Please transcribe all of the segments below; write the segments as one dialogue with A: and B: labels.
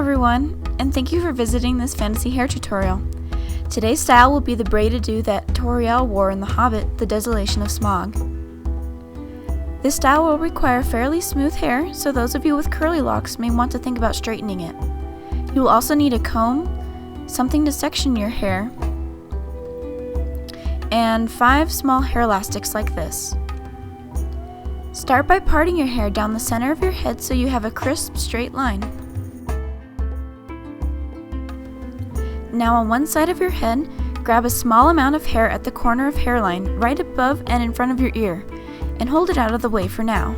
A: everyone, and thank you for visiting this fantasy hair tutorial. Today's style will be the braid-a-do that Tauriel wore in The Hobbit, The Desolation of Smaug. This style will require fairly smooth hair, so those of you with curly locks may want to think about straightening it. You will also need a comb, something to section your hair, and 5 small hair elastics like this. Start by parting your hair down the center of your head so you have a crisp, straight line. Now on one side of your head, grab a small amount of hair at the corner of hairline right above and in front of your ear, and hold it out of the way for now.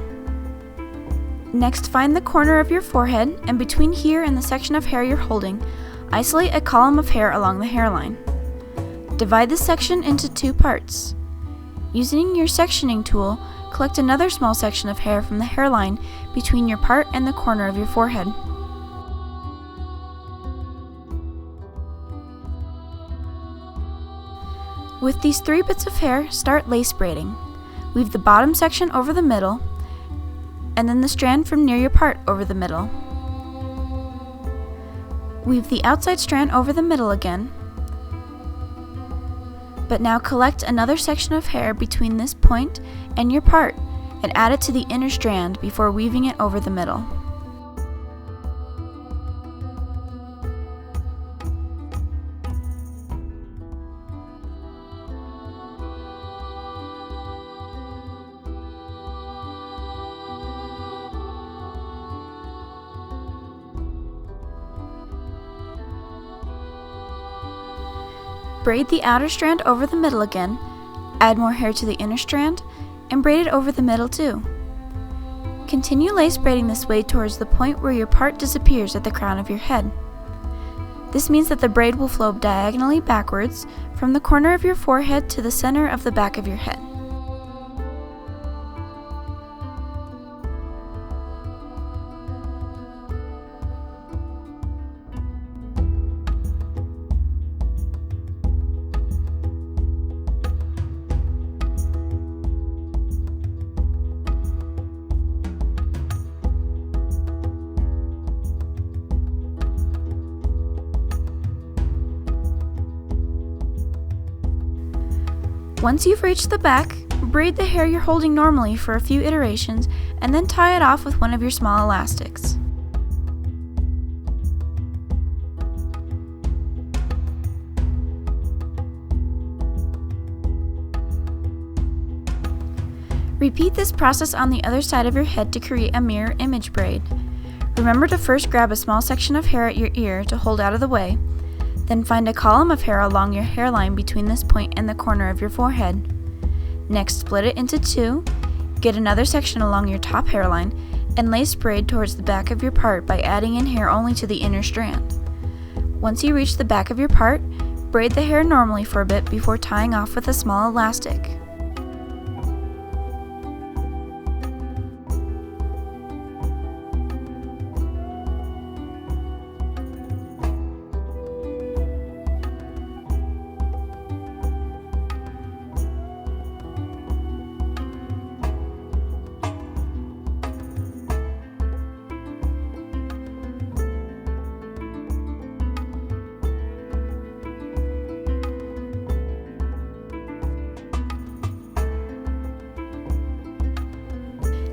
A: Next, find the corner of your forehead, and between here and the section of hair you're holding, isolate a column of hair along the hairline. Divide the section into 2 parts. Using your sectioning tool, collect another small section of hair from the hairline between your part and the corner of your forehead. With these 3 bits of hair, start lace braiding. Weave the bottom section over the middle, and then the strand from near your part over the middle. Weave the outside strand over the middle again, but now collect another section of hair between this point and your part and add it to the inner strand before weaving it over the middle. Braid the outer strand over the middle again, add more hair to the inner strand, and braid it over the middle too. Continue lace braiding this way towards the point where your part disappears at the crown of your head. This means that the braid will flow diagonally backwards from the corner of your forehead to the center of the back of your head. Once you've reached the back, braid the hair you're holding normally for a few iterations and then tie it off with one of your small elastics. Repeat this process on the other side of your head to create a mirror image braid. Remember to first grab a small section of hair at your ear to hold out of the way. Then find a column of hair along your hairline between this point and the corner of your forehead. Next, split it into 2, get another section along your top hairline, and lace braid towards the back of your part by adding in hair only to the inner strand. Once you reach the back of your part, braid the hair normally for a bit before tying off with a small elastic.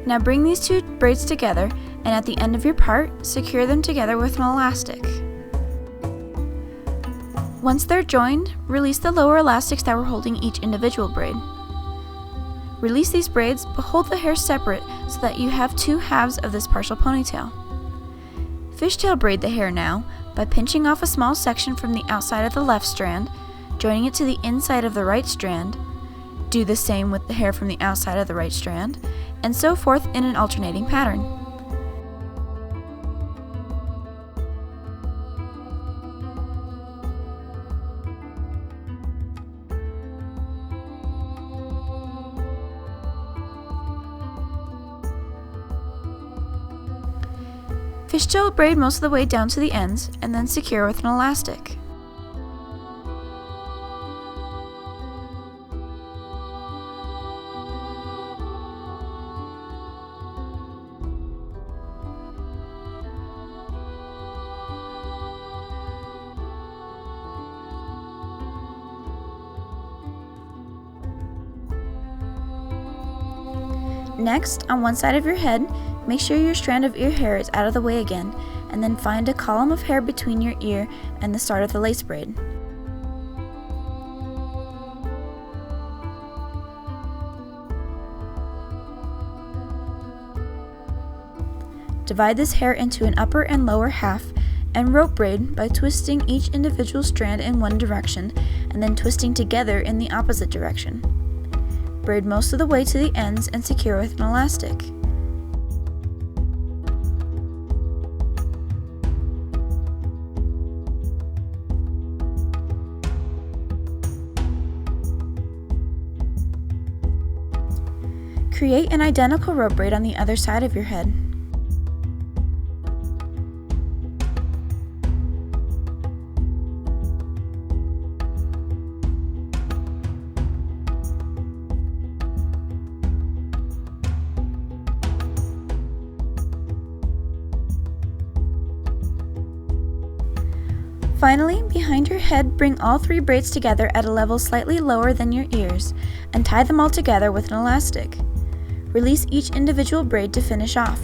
A: Now bring these 2 braids together, and at the end of your part, secure them together with an elastic. Once they're joined, release the lower elastics that were holding each individual braid. Release these braids, but hold the hair separate so that you have 2 halves of this partial ponytail. Fishtail braid the hair now by pinching off a small section from the outside of the left strand, joining it to the inside of the right strand. Do the same with the hair from the outside of the right strand, and so forth in an alternating pattern. Fishtail braid most of the way down to the ends, and then secure with an elastic. Next, on one side of your head, make sure your strand of ear hair is out of the way again, and then find a column of hair between your ear and the start of the lace braid. Divide this hair into an upper and lower half and rope braid by twisting each individual strand in one direction and then twisting together in the opposite direction. Braid most of the way to the ends and secure with an elastic. Create an identical rope braid on the other side of your head. Finally, behind your head, bring all 3 braids together at a level slightly lower than your ears and tie them all together with an elastic. Release each individual braid to finish off.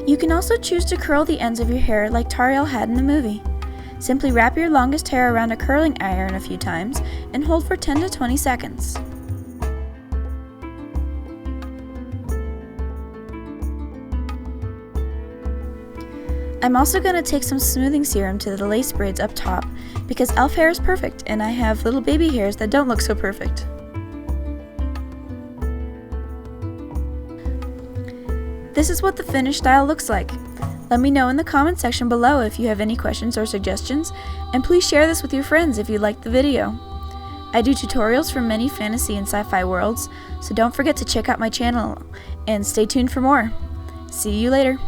A: You can also choose to curl the ends of your hair like Tauriel had in the movie. Simply wrap your longest hair around a curling iron a few times and hold for 10 to 20 seconds. I'm also going to take some smoothing serum to the lace braids up top because elf hair is perfect and I have little baby hairs that don't look so perfect. This is what the finished style looks like. Let me know in the comment section below if you have any questions or suggestions, and please share this with your friends if you liked the video. I do tutorials for many fantasy and sci-fi worlds, so don't forget to check out my channel and stay tuned for more. See you later.